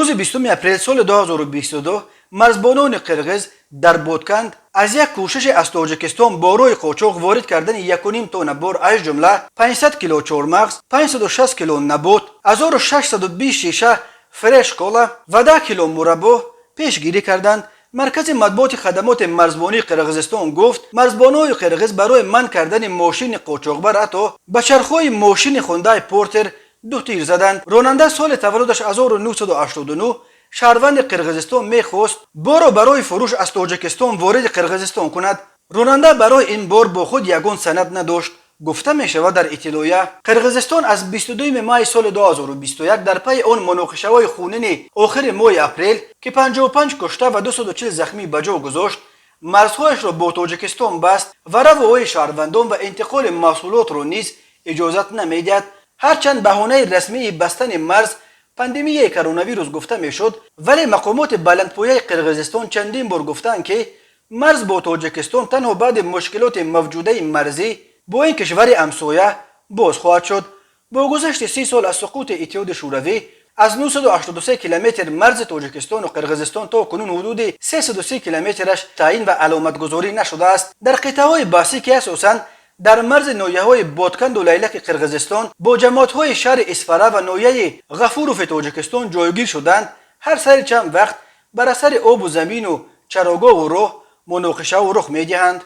روز 20 اپریل سال 2022 مرزبانان قرغز در بودکند از یک کوشش از تاجیکستان با روی قاچاق وارد کردن 1.5 تن بار از جمله 500 کیلو چهارمغز، 560 کیلو نبات، 1620 شیشه فرش کولا و 10 کیلو مربا پیشگیری کردند. مرکز مطبوعات خدمات مرزبانی قرغیزستان گفت مرزبانان قرغز برای منع کردن ماشین قاچاقبر حتی به چرخهای ماشین هوندای پورتر 2 تیر زدند. راننده سال تولدش 1989 شهروند قرغیزستان میخواست بار برای فروش از تاجیکستان وارد قرغیزستان کند. راننده برای این بار با خود یگان سند نداشت. گفته می شود در اطلاعیه قرغیزستان از 22 مای سال 2021 در پی آن مناقشه‌های خونین آخر ماه اپریل که 55 کشته و 240 زخمی به جا گذاشت مرزهایش را با تاجیکستان بست و رواهای شهروندان و انتقال محصولات را نیز اجازت نمیدهد. هرچند بهانه رسمی بستن مرز پاندمی کرونا ویروس گفته میشد، ولی مقامات بلندپایه قرغیزستان چندین بار گفتند که مرز با تاجیکستان تنها بعد مشکلات موجوده مرزی با این کشور همسایه باز خواهد شد. با گذشت 30 سال از سقوط اتحاد شوروی از 983 کیلومتر مرز تاجیکستان و قرغیزستان تا کنون حدود 330 کیلومترش تعیین و علامت گذاری نشده است. در قطعه‌های بحثی که اساساً در مرز ناحیه‌های بادکند و لیلک قرغیزستان با جماعت‌های شهر اسفره و ناحیه غفوروف تاجیکستان جایگیر شدند، هر سر چند وقت بر اثر آب و زمین و چراگاه و راه مناقشه و رخ می‌دهند.